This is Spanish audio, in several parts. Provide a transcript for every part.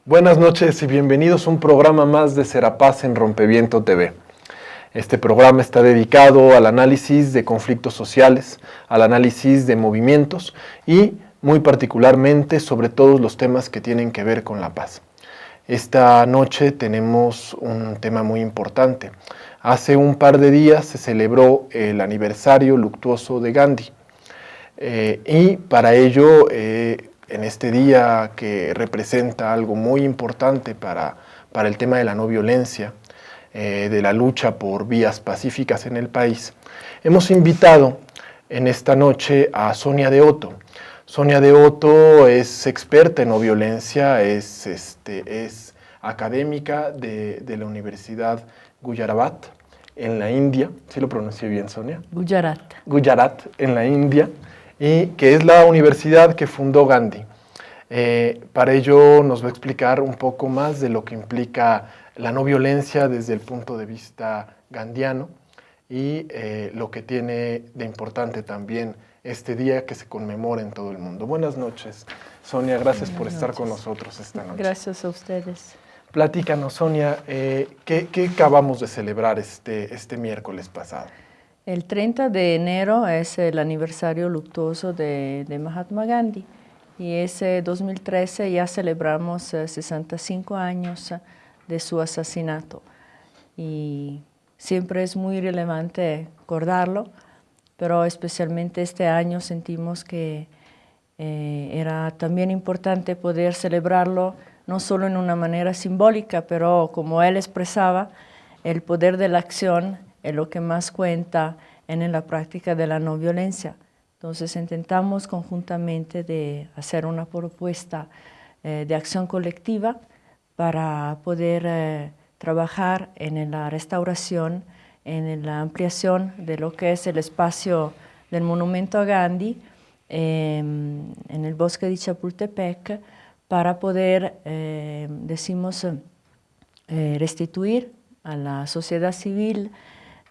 Buenas noches y bienvenidos a un programa más de Serapaz en Rompeviento TV. Este programa está dedicado al análisis de conflictos sociales, al análisis de movimientos y muy particularmente sobre todos los temas que tienen que ver con la paz. Esta noche tenemos un tema muy importante. Hace un par de días se celebró el aniversario luctuoso de Gandhi y para ello en este día que representa algo muy importante para el tema de la no violencia, de la lucha por vías pacíficas en el país, hemos invitado en esta noche a Sonia de Otto. Sonia de Otto es experta en no violencia, es académica de la Universidad Gujarat en la India. ¿Sí lo pronuncié bien, Sonia? Gujarat. Gujarat, en la India, y que es la universidad que fundó Gandhi. Para ello nos va a explicar un poco más de lo que implica la no violencia desde el punto de vista gandhiano y lo que tiene de importante también este día que se conmemora en todo el mundo. Buenas noches, Sonia, gracias por estar con nosotros esta noche. Gracias a ustedes. Platícanos, Sonia, ¿qué acabamos de celebrar este miércoles pasado? El 30 de enero es el aniversario luctuoso de Mahatma Gandhi y ese 2013 ya celebramos 65 años de su asesinato y siempre es muy relevante recordarlo, pero especialmente este año sentimos que era también importante poder celebrarlo no solo en una manera simbólica, pero como él expresaba, el poder de la acción es lo que más cuenta en la práctica de la no violencia. Entonces intentamos conjuntamente de hacer una propuesta de acción colectiva para poder trabajar en la restauración, en la ampliación de lo que es el espacio del monumento a Gandhi en el bosque de Chapultepec para poder, restituir a la sociedad civil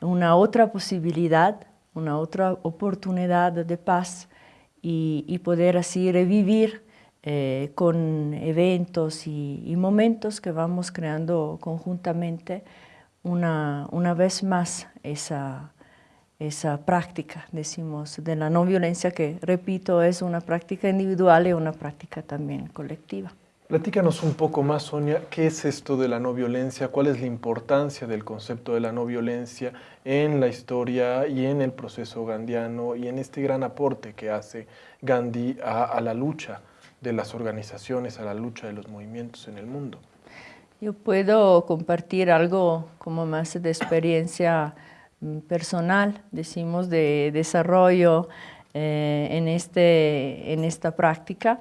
una otra posibilidad, una otra oportunidad de paz y poder así revivir con eventos y momentos que vamos creando conjuntamente una vez más esa práctica, decimos, de la no violencia que, repito, es una práctica individual y una práctica también colectiva. Platícanos un poco más, Sonia, ¿qué es esto de la no violencia? ¿Cuál es la importancia del concepto de la no violencia en la historia y en el proceso gandhiano y en este gran aporte que hace Gandhi a la lucha de las organizaciones, a la lucha de los movimientos en el mundo? Yo puedo compartir algo como más de experiencia personal, decimos, de desarrollo en esta práctica,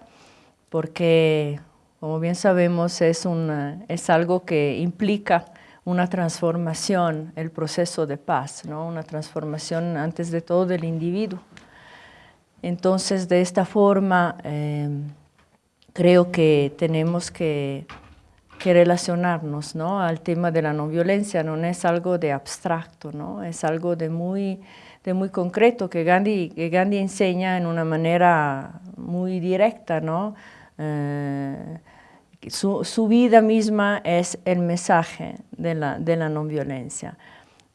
porque como bien sabemos, es algo que implica una transformación, el proceso de paz, ¿no? Una transformación antes de todo del individuo. Entonces, de esta forma, creo que tenemos que relacionarnos, ¿no? Al tema de la no violencia. No es algo de abstracto, ¿no? Es algo de muy concreto que Gandhi enseña en una manera muy directa, ¿no? Su vida misma es el mensaje de la no violencia.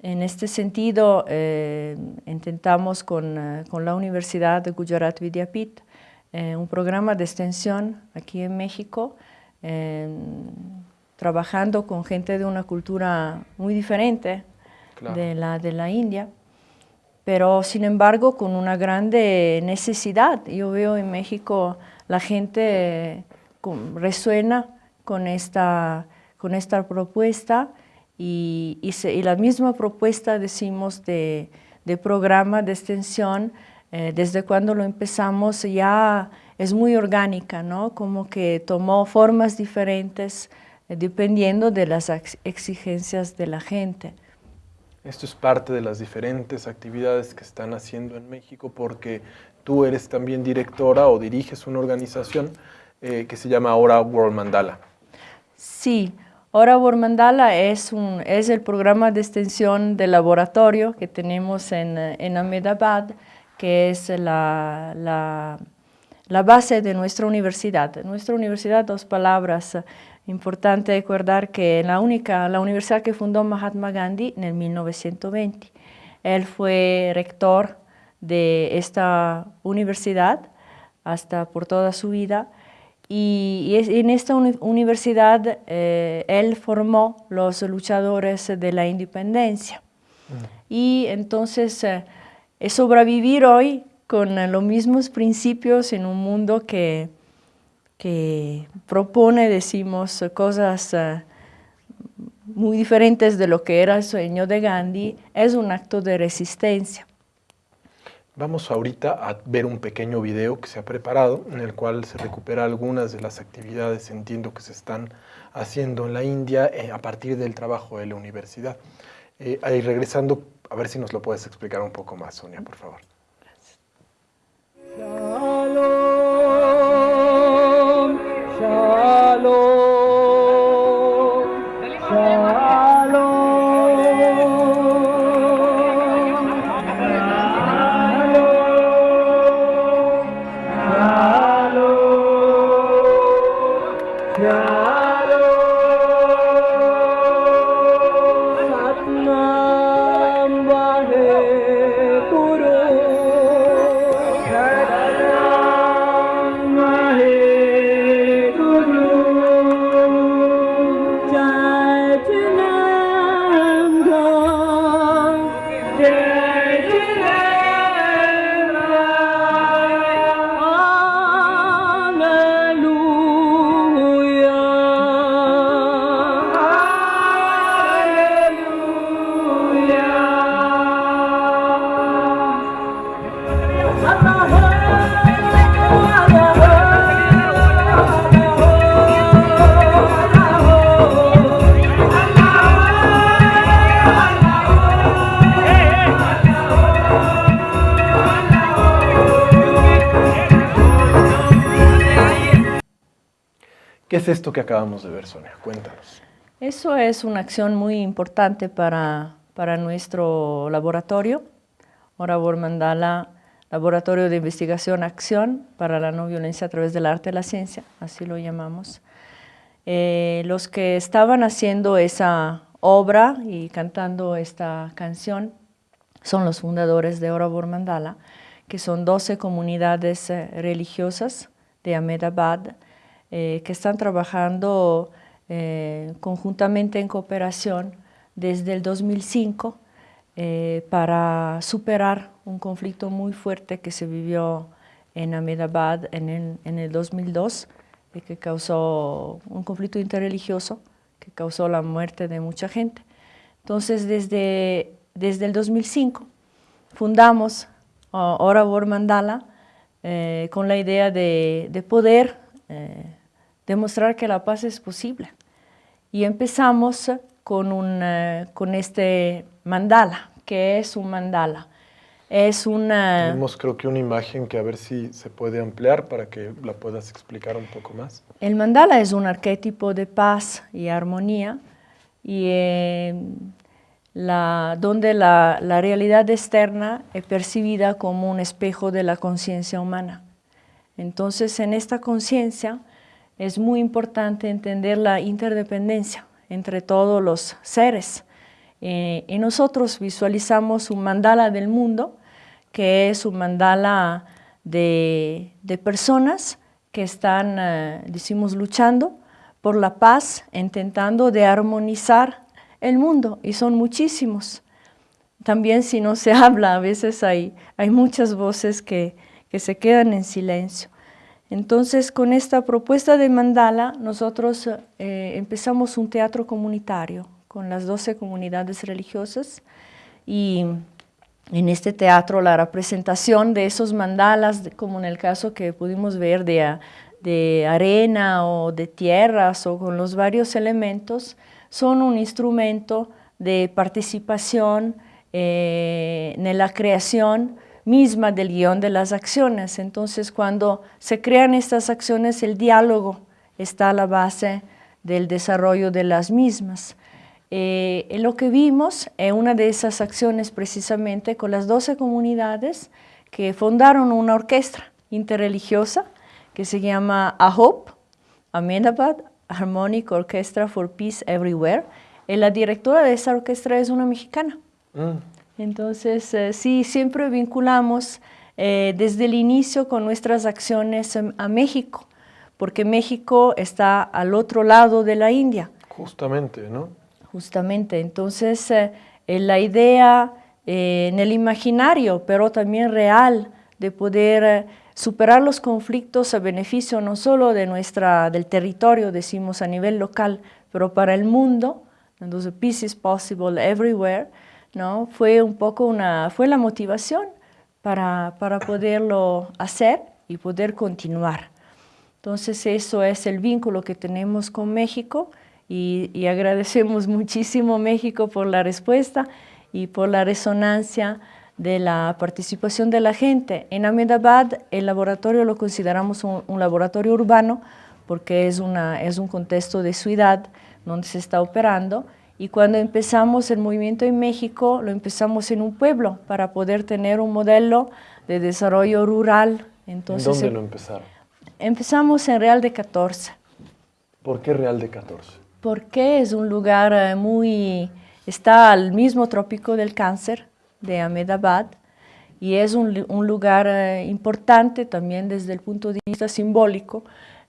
En este sentido, intentamos con la Universidad de Gujarat Vidyapith un programa de extensión aquí en México, trabajando con gente de una cultura muy diferente, claro, de la India, pero sin embargo con una grande necesidad. Yo veo en México la gente resuena con esta propuesta y la misma propuesta, decimos, de programa de extensión, desde cuando lo empezamos ya es muy orgánica, ¿no? Como que tomó formas diferentes dependiendo de las exigencias de la gente. Esto es parte de las diferentes actividades que están haciendo en México porque tú eres también directora o diriges una organización que se llama Ahora World Mandala. Sí, Ahora World Mandala es el programa de extensión de laboratorio que tenemos en Ahmedabad, que es la la base de nuestra universidad. Nuestra universidad, dos palabras, importante recordar que la universidad que fundó Mahatma Gandhi en el 1920. Él fue rector de esta universidad hasta por toda su vida, y en esta universidad él formó los luchadores de la independencia. Y entonces es sobrevivir hoy con los mismos principios en un mundo que propone, decimos, cosas muy diferentes de lo que era el sueño de Gandhi, es un acto de resistencia. Vamos ahorita a ver un pequeño video que se ha preparado, en el cual se recupera algunas de las actividades, entiendo, que se están haciendo en la India a partir del trabajo de la universidad. Ahí regresando, a ver si nos lo puedes explicar un poco más, Sonia, por favor. Shalom, shalom, shalom. ¿Qué es esto que acabamos de ver, Sonia? Cuéntanos. Eso es una acción muy importante para nuestro laboratorio, Orabor Mandala, Laboratorio de Investigación Acción para la No Violencia a través del Arte y la Ciencia, así lo llamamos. Los que estaban haciendo esa obra y cantando esta canción son los fundadores de Orabor Mandala, que son 12 comunidades religiosas de Ahmedabad, que están trabajando conjuntamente en cooperación desde el 2005 para superar un conflicto muy fuerte que se vivió en Ahmedabad en el 2002, que causó un conflicto interreligioso que causó la muerte de mucha gente. Entonces, desde el 2005 fundamos Orabor Mandala con la idea de poder demostrar que la paz es posible. Y empezamos con este mandala. ¿Qué es un mandala? Es una... Tenemos, creo que, una imagen que a ver si se puede ampliar para que la puedas explicar un poco más. El mandala es un arquetipo de paz y armonía, y donde la realidad externa es percibida como un espejo de la conciencia humana. Entonces, en esta conciencia es muy importante entender la interdependencia entre todos los seres. Y nosotros visualizamos un mandala del mundo, que es un mandala de personas que están, decimos, luchando por la paz, intentando de armonizar el mundo, y son muchísimos. También, si no se habla, a veces hay muchas voces que se quedan en silencio. Entonces, con esta propuesta de mandala, nosotros empezamos un teatro comunitario con las 12 comunidades religiosas, y en este teatro la representación de esos mandalas, como en el caso que pudimos ver de arena o de tierras o con los varios elementos, son un instrumento de participación en la creación misma del guión de las acciones. Entonces, cuando se crean estas acciones, el diálogo está a la base del desarrollo de las mismas. Lo que vimos es una de esas acciones precisamente con las 12 comunidades que fundaron una orquesta interreligiosa que se llama AHOP, Ahmedabad Harmonic Orchestra for Peace Everywhere. La directora de esa orquesta es una mexicana. Entonces, sí, siempre vinculamos desde el inicio con nuestras acciones a México, porque México está al otro lado de la India. Justamente, ¿no? Justamente, entonces la idea en el imaginario, pero también real, de poder superar los conflictos a beneficio no solo de del territorio, decimos a nivel local, pero para el mundo, entonces peace is possible everywhere, ¿no? Fue un poco fue la motivación para poderlo hacer y poder continuar. Entonces eso es el vínculo que tenemos con México y agradecemos muchísimo a México por la respuesta y por la resonancia de la participación de la gente. En Ahmedabad el laboratorio lo consideramos un laboratorio urbano porque es un contexto de ciudad donde se está operando, y cuando empezamos el movimiento en México lo empezamos en un pueblo para poder tener un modelo de desarrollo rural. Entonces, ¿Dónde lo empezaron? Empezamos en Real de 14. ¿Por qué Real de 14? Porque es un lugar está al mismo trópico del Cáncer de Ahmedabad, y es un lugar importante también desde el punto de vista simbólico.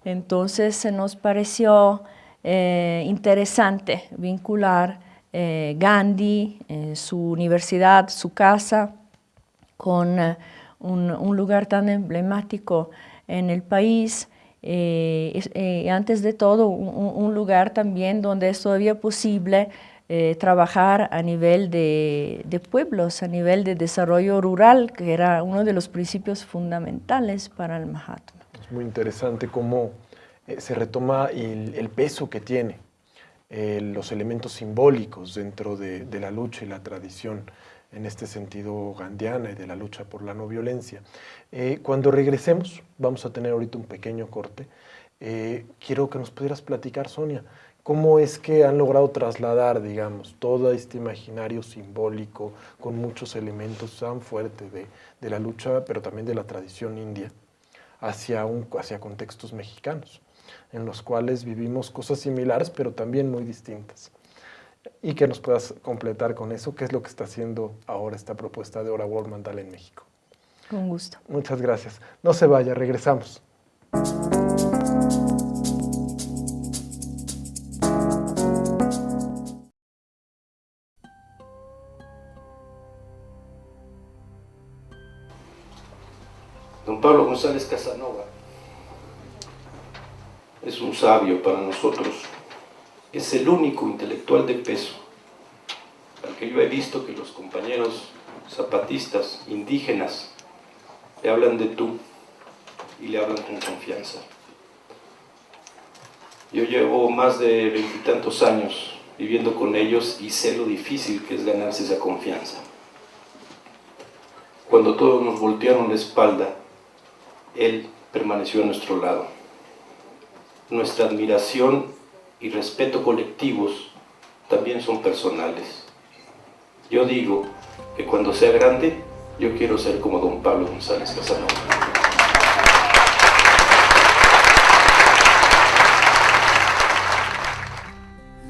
Entonces se nos pareció interesante vincular Gandhi, su universidad, su casa, con un lugar tan emblemático en el país. Antes de todo, un lugar también donde es todavía posible trabajar a nivel de pueblos, a nivel de desarrollo rural, que era uno de los principios fundamentales para el Mahatma. Es muy interesante cómo se retoma el peso que tiene los elementos simbólicos dentro de la lucha y la tradición, en este sentido gandhiana, y de la lucha por la no violencia. Cuando regresemos, vamos a tener ahorita un pequeño corte. Quiero que nos pudieras platicar, Sonia, cómo es que han logrado trasladar, digamos, todo este imaginario simbólico con muchos elementos tan fuertes de la lucha, pero también de la tradición india, hacia contextos mexicanos, en los cuales vivimos cosas similares, pero también muy distintas. Y que nos puedas completar con eso, qué es lo que está haciendo ahora esta propuesta de Ora World Mandala en México. Con gusto. Muchas gracias. No se vaya, regresamos. Don Pablo González Casanova es un sabio para nosotros. Es el único intelectual de peso al que yo he visto que los compañeros zapatistas, indígenas, le hablan de tú y le hablan con confianza. Yo llevo más de 20 y tantos años viviendo con ellos y sé lo difícil que es ganarse esa confianza. Cuando todos nos voltearon la espalda, él permaneció a nuestro lado. Nuestra admiración y respeto colectivos también son personales. Yo digo que cuando sea grande, yo quiero ser como don Pablo González Casanova.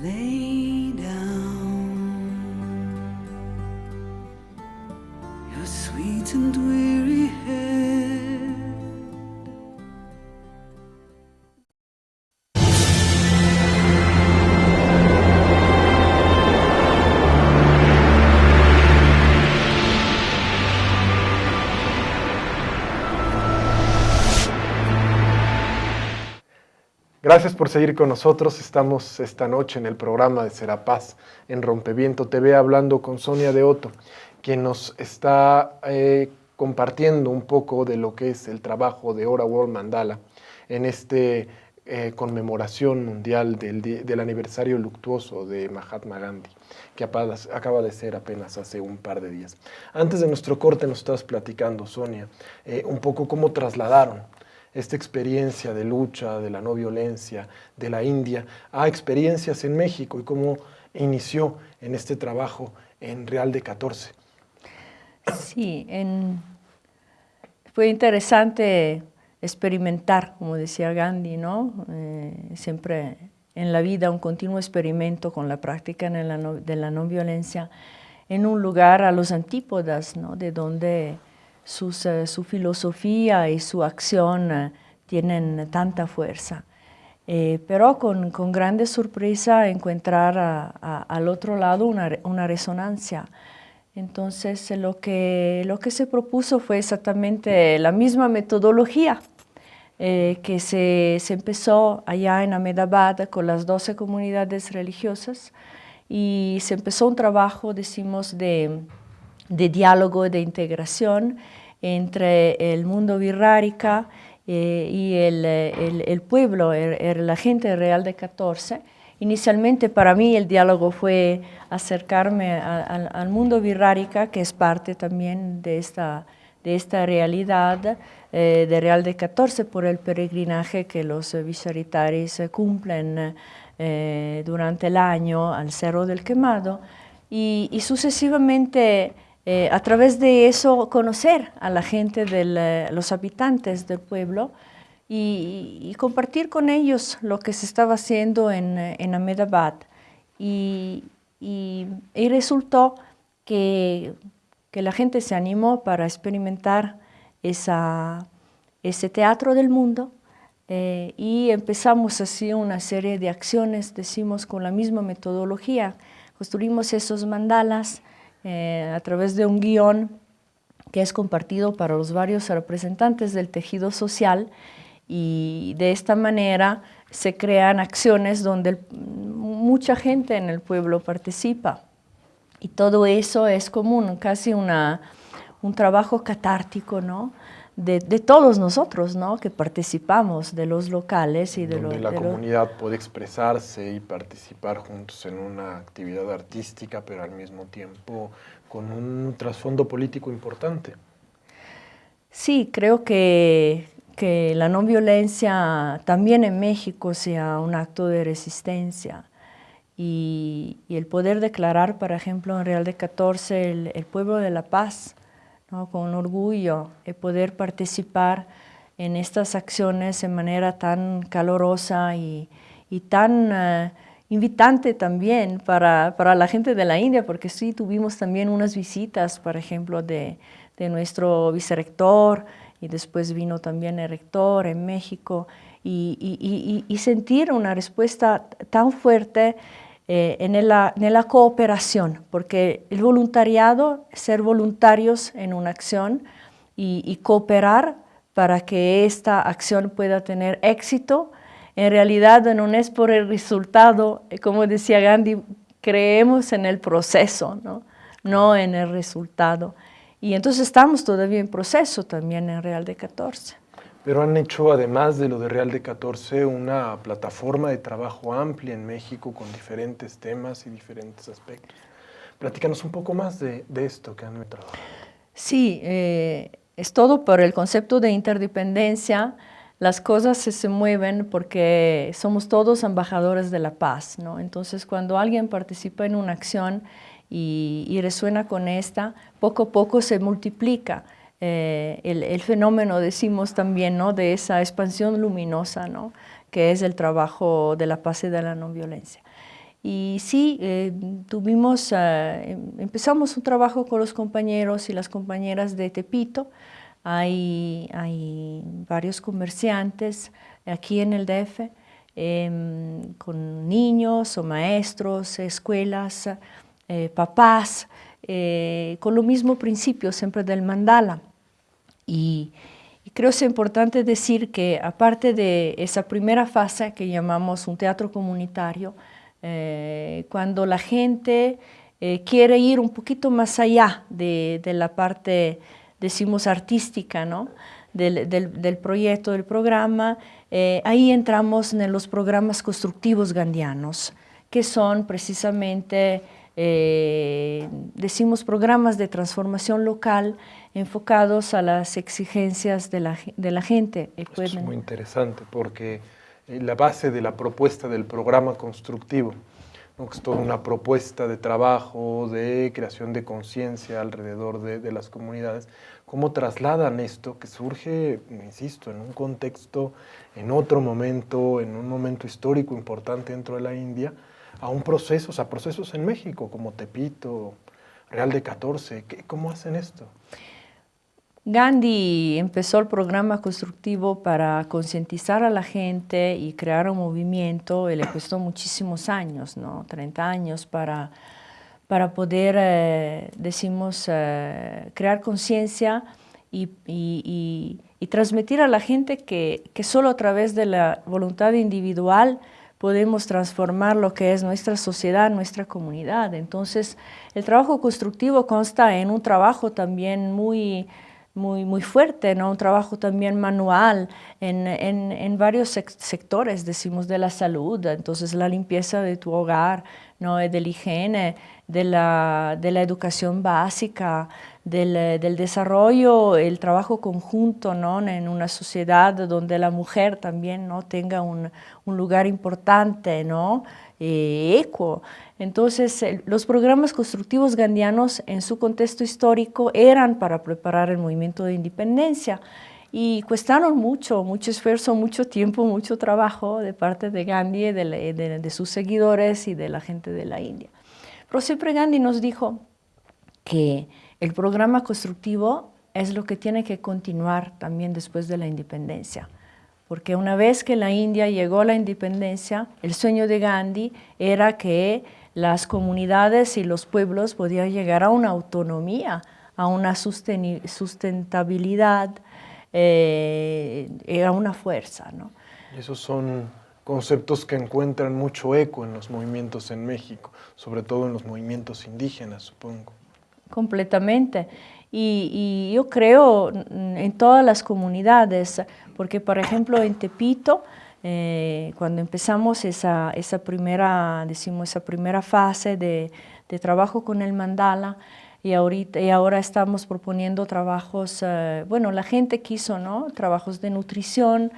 Lay down your sweet and weary head. Gracias por seguir con nosotros. Estamos esta noche en el programa de Serapaz en Rompeviento TV hablando con Sonia de Otto, quien nos está compartiendo un poco de lo que es el trabajo de Ora World Mandala en este conmemoración mundial del aniversario luctuoso de Mahatma Gandhi, que acaba de ser apenas hace un par de días. Antes de nuestro corte nos estabas platicando, Sonia, un poco cómo trasladaron esta experiencia de lucha, de la no violencia, de la India, a experiencias en México y cómo inició en este trabajo en Real de 14. Sí, fue interesante experimentar, como decía Gandhi, ¿no? Siempre en la vida un continuo experimento con la práctica de la no violencia en un lugar a los antípodas, ¿no? De donde su filosofía y su acción tienen tanta fuerza. Pero con grande sorpresa encontrar al otro lado una resonancia. Entonces lo que se propuso fue exactamente la misma metodología que se empezó allá en Ahmedabad con las 12 comunidades religiosas, y se empezó un trabajo, decimos, de diálogo, de integración entre el mundo Virrárica y el pueblo, la gente real de 14. Inicialmente para mí el diálogo fue acercarme al mundo Virrárica, que es parte también de esta realidad de Real de 14 por el peregrinaje que los Visharitaris cumplen durante el año al Cerro del Quemado, y sucesivamente a través de eso conocer a la gente, los habitantes del pueblo, y compartir con ellos lo que se estaba haciendo en Ahmedabad. Y resultó que la gente se animó para experimentar ese teatro del mundo, y empezamos así una serie de acciones, decimos, con la misma metodología. Construimos esos mandalas a través de un guión que es compartido para los varios representantes del tejido social, y de esta manera se crean acciones donde mucha gente en el pueblo participa. Y todo eso es como casi un trabajo catártico, ¿no? De todos nosotros, ¿no? Que participamos, de los locales y donde la comunidad puede expresarse y participar juntos en una actividad artística, pero al mismo tiempo con un trasfondo político importante. Sí, creo que la no violencia también en México sea un acto de resistencia, y el poder declarar, por ejemplo, en Real de 14 el pueblo de la paz, ¿no? Con orgullo, el poder participar en estas acciones de manera tan calurosa y tan invitante también para la gente de la India, porque sí tuvimos también unas visitas, por ejemplo, de nuestro vicerrector, y después vino también el rector en México, y sentir una respuesta tan fuerte en la cooperación, porque el voluntariado, ser voluntarios en una acción y cooperar para que esta acción pueda tener éxito, en realidad no es por el resultado, como decía Gandhi, creemos en el proceso, no en el resultado. Y entonces estamos todavía en proceso también en Real de 14. Pero han hecho, además de lo de Real de 14, una plataforma de trabajo amplia en México con diferentes temas y diferentes aspectos. Platícanos un poco más de esto que han trabajado. Sí, es todo por el concepto de interdependencia. Las cosas se mueven porque somos todos embajadores de la paz, ¿no? Entonces, cuando alguien participa en una acción y resuena con esta, poco a poco se multiplica el fenómeno, decimos también, ¿no? De esa expansión luminosa, ¿no? Que es el trabajo de la paz y de la no violencia. Y sí, empezamos un trabajo con los compañeros y las compañeras de Tepito. Hay varios comerciantes aquí en el DF, con niños o maestros, escuelas, papás, con lo mismo principio siempre del mandala. Y creo que es importante decir que aparte de esa primera fase que llamamos un teatro comunitario, cuando la gente quiere ir un poquito más allá de la parte, decimos, artística, ¿no? del proyecto, del programa, ahí entramos en los programas constructivos gandianos, que son precisamente, decimos, programas de transformación local enfocados a las exigencias de la gente. Esto es muy interesante porque la base de la propuesta del programa constructivo ¿no? Que es toda una propuesta de trabajo, de creación de conciencia alrededor de las comunidades. ¿Cómo trasladan esto que surge, insisto, en un contexto, en otro momento, en un momento histórico importante dentro de la India, a un proceso, o sea, procesos en México, como Tepito, Real de 14? ¿Cómo hacen esto? Gandhi empezó el programa constructivo para concientizar a la gente y crear un movimiento, y le costó muchísimos años, ¿no? 30 años para poder, crear conciencia y transmitir a la gente que solo a través de la voluntad individual podemos transformar lo que es nuestra sociedad, nuestra comunidad. Entonces, el trabajo constructivo consta en un trabajo también muy fuerte, ¿no? Un trabajo también manual en varios sectores, decimos, de la salud, entonces la limpieza de tu hogar, ¿no? De la higiene, de la educación básica, del desarrollo, el trabajo conjunto, ¿no? En una sociedad donde la mujer también, ¿no? Tenga un lugar importante, ¿no? Equo. Entonces, los programas constructivos gandhianos en su contexto histórico eran para preparar el movimiento de independencia y costaron mucho esfuerzo, mucho tiempo, mucho trabajo de parte de Gandhi, de sus seguidores y de la gente de la India. Pero siempre Gandhi nos dijo que el programa constructivo es lo que tiene que continuar también después de la independencia. Porque una vez que la India llegó a la independencia, el sueño de Gandhi era que las comunidades y los pueblos podían llegar a una autonomía, a una sustentabilidad, a una fuerza, ¿no? Y esos son conceptos que encuentran mucho eco en los movimientos en México, sobre todo en los movimientos indígenas, supongo. Completamente. Y yo creo en todas las comunidades, porque por ejemplo en Tepito, cuando empezamos esa primera fase de trabajo con el mandala, y ahora estamos proponiendo trabajos, bueno, la gente quiso, ¿no? Trabajos de nutrición,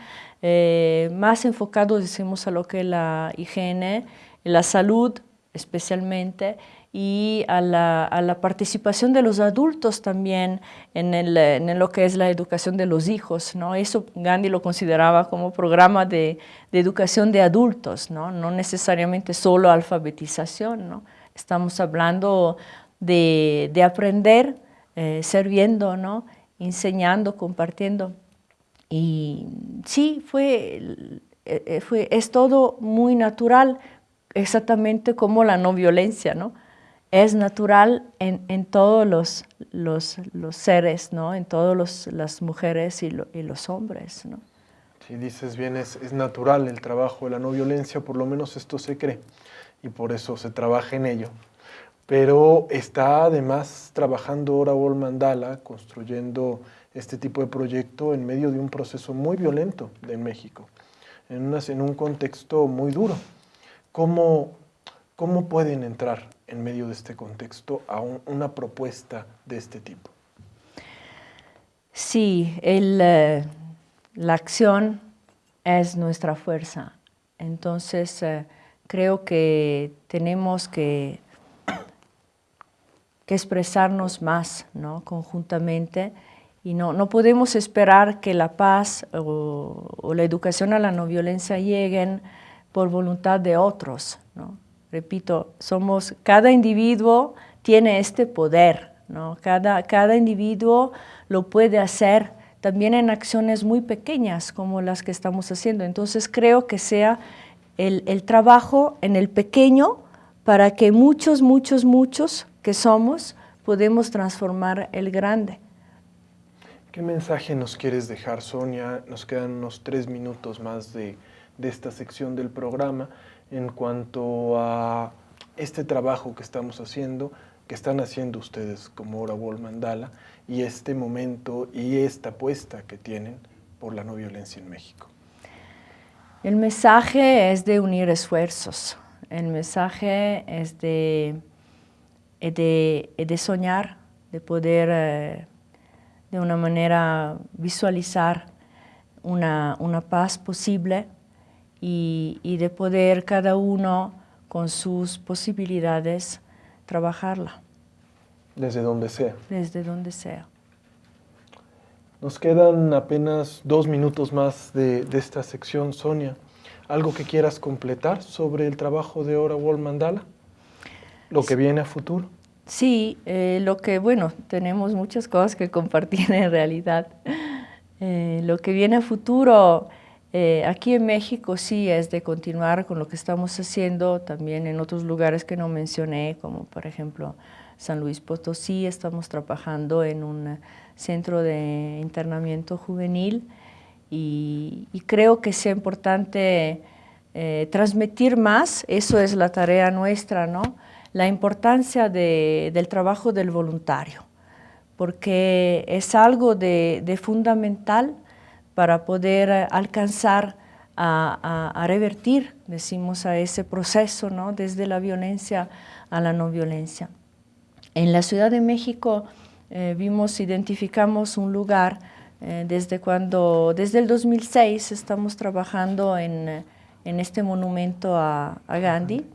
más enfocados, decimos, a lo que es la higiene, la salud especialmente, y a la participación de los adultos también en lo que es la educación de los hijos, ¿no? Eso Gandhi lo consideraba como programa de educación de adultos, ¿no? No necesariamente solo alfabetización, ¿no? Estamos hablando de aprender, sirviendo, ¿no? Enseñando, compartiendo. Y sí, es todo muy natural, exactamente como la no violencia, ¿no? Es natural en todos los seres, ¿no? En todas las mujeres y los hombres, ¿no? Sí, dices bien, es natural el trabajo de la no violencia, por lo menos esto se cree, y por eso se trabaja en ello. Pero está además trabajando Oraol Mandala, construyendo este tipo de proyecto en medio de un proceso muy violento en México, en un contexto muy duro. ¿Cómo pueden entrar en medio de este contexto a una propuesta de este tipo? Sí, la acción es nuestra fuerza. Entonces, creo que tenemos que expresarnos más, ¿no? Conjuntamente, y no podemos esperar que la paz o la educación a la no violencia lleguen por voluntad de otros, ¿no? Repito, cada individuo tiene este poder, ¿no? Cada individuo lo puede hacer también en acciones muy pequeñas como las que estamos haciendo. Entonces creo que sea el trabajo en el pequeño para que muchos que somos podemos transformar el grande. ¿Qué mensaje nos quieres dejar, Sonia? Nos quedan unos 3 minutos más de esta sección del programa en cuanto a este trabajo que estamos haciendo, que están haciendo ustedes como Oraol Mandala, y este momento y esta apuesta que tienen por la no violencia en México. El mensaje es de unir esfuerzos. El mensaje es de soñar, de poder de una manera visualizar una paz posible y de poder cada uno con sus posibilidades, trabajarla. Desde donde sea. Desde donde sea. Nos quedan apenas 2 minutos más de esta sección, Sonia. ¿Algo que quieras completar sobre el trabajo de Ora World Mandala? ¿Lo que viene a futuro? Sí, bueno, tenemos muchas cosas que compartir en realidad. Lo que viene a futuro, aquí en México sí es de continuar con lo que estamos haciendo, también en otros lugares que no mencioné, como por ejemplo San Luis Potosí, estamos trabajando en un centro de internamiento juvenil y creo que sea importante transmitir más, eso es la tarea nuestra, ¿no? La importancia del trabajo del voluntario, porque es algo de fundamental para poder alcanzar a revertir, decimos, a ese proceso, ¿no? Desde la violencia a la no violencia. En la Ciudad de México identificamos un lugar desde el 2006 estamos trabajando en este monumento a Gandhi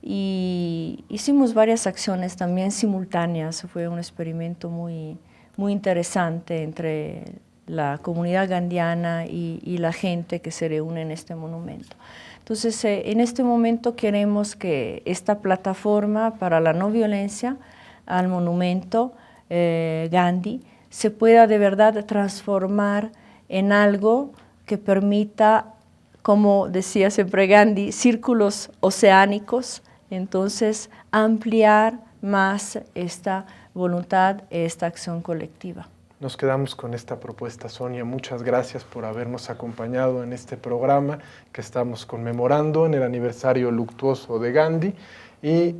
y hicimos varias acciones también simultáneas. Fue un experimento muy interesante entre la comunidad gandiana y la gente que se reúne en este monumento. Entonces, en este momento queremos que esta plataforma para la no violencia al monumento Gandhi se pueda de verdad transformar en algo que permita, como decía siempre Gandhi, círculos oceánicos, entonces ampliar más esta voluntad, esta acción colectiva. Nos quedamos con esta propuesta, Sonia. Muchas gracias por habernos acompañado en este programa que estamos conmemorando en el aniversario luctuoso de Gandhi y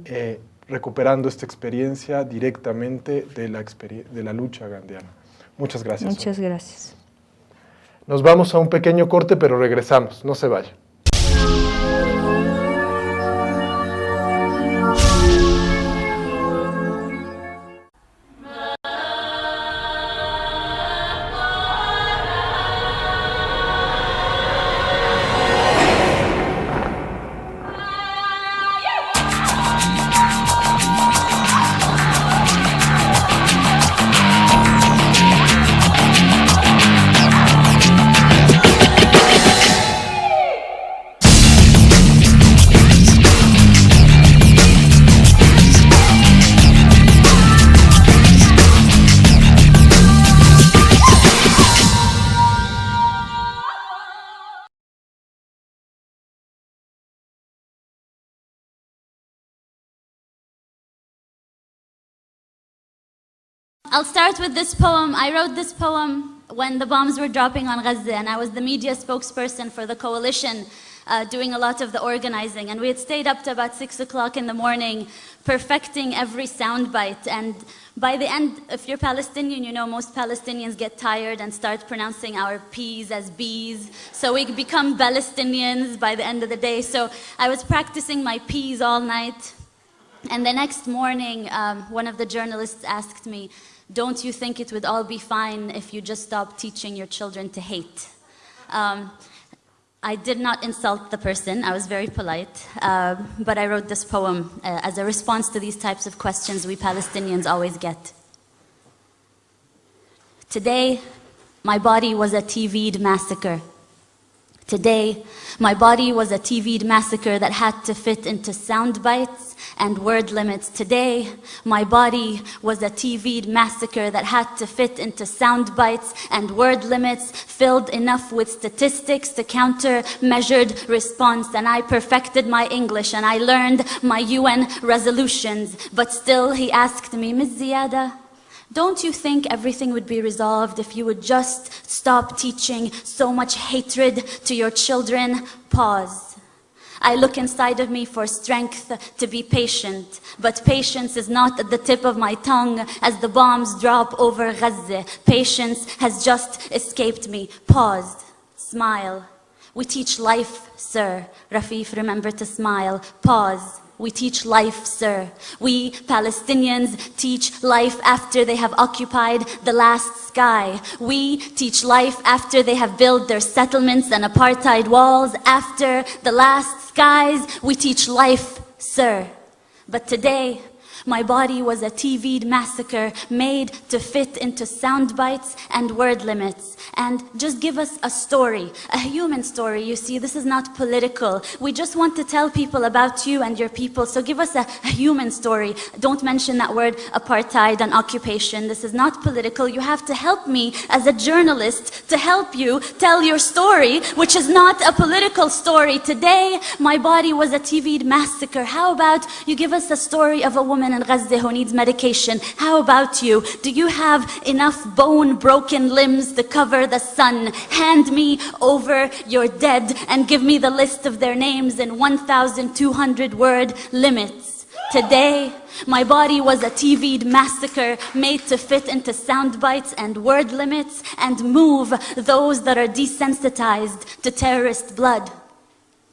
recuperando esta experiencia directamente de la lucha gandiana. Muchas gracias. Muchas Sonia. gracias. Nos vamos a un pequeño corte, pero regresamos. No se vaya. I'll start with this poem. I wrote this poem when the bombs were dropping on Gaza, and I was the media spokesperson for the coalition, doing a lot of the organizing. And we had stayed up to about 6 o'clock in the morning, perfecting every soundbite. And by the end, if you're Palestinian, you know most Palestinians get tired and start pronouncing our P's as B's. So we become Palestinians by the end of the day. So I was practicing my P's all night. And the next morning, one of the journalists asked me, "Don't you think it would all be fine if you just stopped teaching your children to hate?" I did not insult the person. I was very polite. But I wrote this poem as a response to these types of questions we Palestinians always get. Today, my body was a TV'd massacre. Today, my body was a TV'd massacre that had to fit into sound bites and word limits. Today, my body was a TV'd massacre that had to fit into sound bites and word limits, filled enough with statistics to counter measured response. And I perfected my English and I learned my UN resolutions. But still, he asked me, "Ms. Ziyada, don't you think everything would be resolved if you would just stop teaching so much hatred to your children?" Pause. I look inside of me for strength to be patient, but patience is not at the tip of my tongue as the bombs drop over Gaza. Patience has just escaped me. Paused. Smile. We teach life, sir. Rafif, remember to smile. Pause. we teach life, sir. We Palestinians teach life after they have occupied the last sky. We teach life after they have built their settlements and apartheid walls. After the last skies, we teach life, sir. But today, my body was a TV'd massacre made to fit into sound bites and word limits. And just give us a story, a human story. You see, this is not political. We just want to tell people about you and your people. So give us a human story. Don't mention that word apartheid and occupation. This is not political. You have to help me as a journalist to help you tell your story, which is not a political story. Today, my body was a TV'd massacre. How about you give us a story of a woman in Gaza who needs medication? How about you? Do you have enough bone-broken limbs to cover the sun? Hand me over your dead and give me the list of their names in 1,200 word limits. Today, my body was a TV'd massacre made to fit into sound bites and word limits and move those that are desensitized to terrorist blood.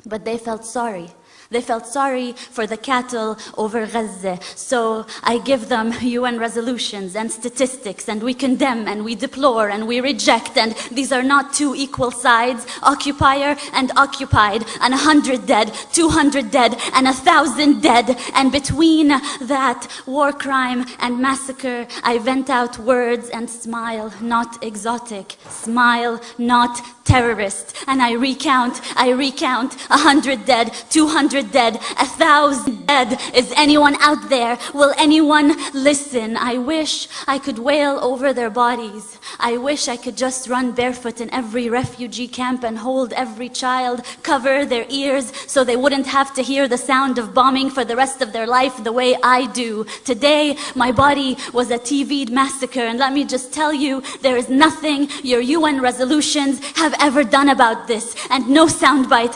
But they felt sorry. They felt sorry for the cattle over Gaza. So I give them UN resolutions and statistics, and we condemn and we deplore and we reject, and these are not two equal sides, occupier and occupied, and 100 dead, 200 dead, and 1,000 dead. And between that war crime and massacre, I vent out words and smile, not exotic, smile, not terrorist. And I recount, 100 dead, 200 dead, 1,000 dead. Is anyone out there? Will anyone listen? I wish I could wail over their bodies. I wish I could just run barefoot in every refugee camp and hold every child, cover their ears so they wouldn't have to hear the sound of bombing for the rest of their life the way I do. Today, my body was a TV'd massacre, and let me just tell you, there is nothing your UN resolutions have ever done about this. And no soundbite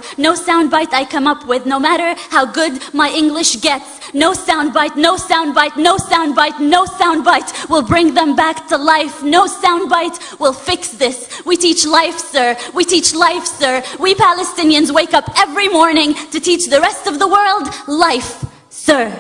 I come up with, no matter how good my English gets, no soundbite will bring them back to life. No soundbite will fix this. We teach life, sir. We teach life, sir. We Palestinians wake up every morning to teach the rest of the world life, sir.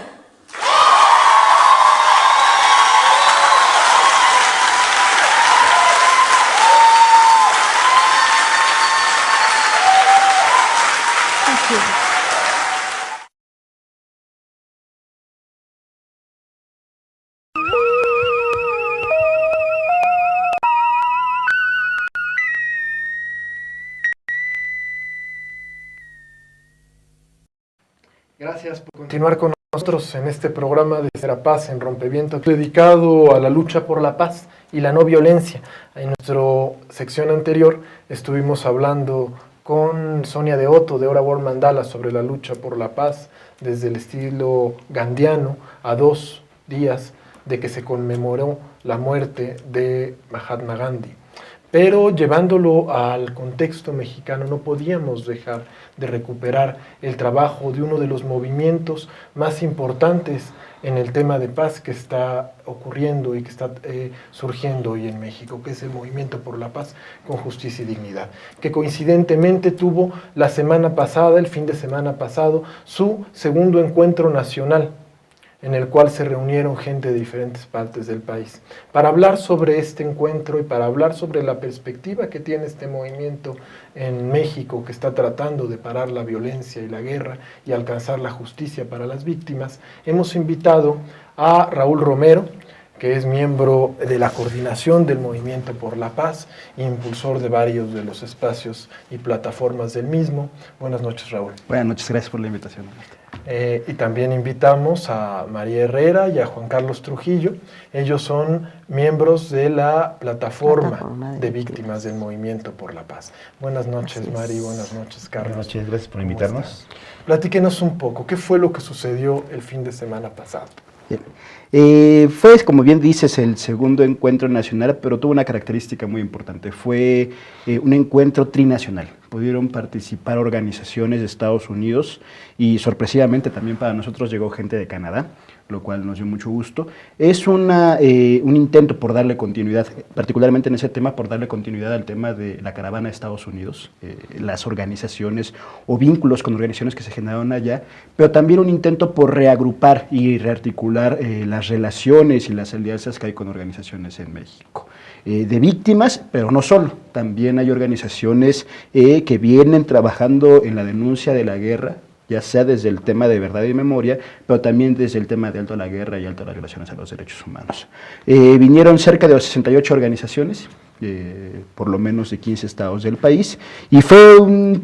Gracias por continuar con nosotros en este programa de Serapaz en Rompeviento, dedicado a la lucha por la paz y la no violencia. En nuestra sección anterior estuvimos hablando con Sonia de Otto de Ora World Mandala sobre la lucha por la paz desde el estilo gandhiano a 2 días de que se conmemoró la muerte de Mahatma Gandhi. Pero llevándolo al contexto mexicano no podíamos dejar de recuperar el trabajo de uno de los movimientos más importantes en el tema de paz que está ocurriendo y que está surgiendo hoy en México, que es el Movimiento por la Paz con Justicia y Dignidad, que coincidentemente tuvo la semana pasada, el fin de semana pasado, su segundo encuentro nacional, en el cual se reunieron gente de diferentes partes del país, para hablar sobre este encuentro y para hablar sobre la perspectiva que tiene este movimiento en México, que está tratando de parar la violencia y la guerra y alcanzar la justicia para las víctimas. Hemos invitado a Raúl Romero, que es miembro de la coordinación del Movimiento por la Paz e impulsor de varios de los espacios y plataformas del mismo. Buenas noches, Raúl. Buenas noches, gracias por la invitación. Y también invitamos a María Herrera y a Juan Carlos Trujillo. Ellos son miembros de la plataforma de víctimas del Movimiento por la Paz. Buenas noches, Mari, buenas noches, Carlos. Buenas noches, gracias por invitarnos. Platíquenos un poco, ¿qué fue lo que sucedió el fin de semana pasado? Bien. Fue, como bien dices, el segundo encuentro nacional, pero tuvo una característica muy importante. Fue un encuentro trinacional. Pudieron participar organizaciones de Estados Unidos y sorpresivamente también para nosotros llegó gente de Canadá. lo cual nos dio mucho gusto. Es un intento por darle continuidad, particularmente en ese tema, por darle continuidad al tema de la caravana de Estados Unidos, las organizaciones o vínculos con organizaciones que se generaron allá, pero también un intento por reagrupar y rearticular las relaciones y las alianzas que hay con organizaciones en México. De víctimas, pero no solo, también hay organizaciones que vienen trabajando en la denuncia de la guerra, ya sea desde el tema de verdad y memoria, pero también desde el tema de alto a la guerra y alto a las violaciones a los derechos humanos. Vinieron cerca de 68 organizaciones, por lo menos de 15 estados del país, y fue un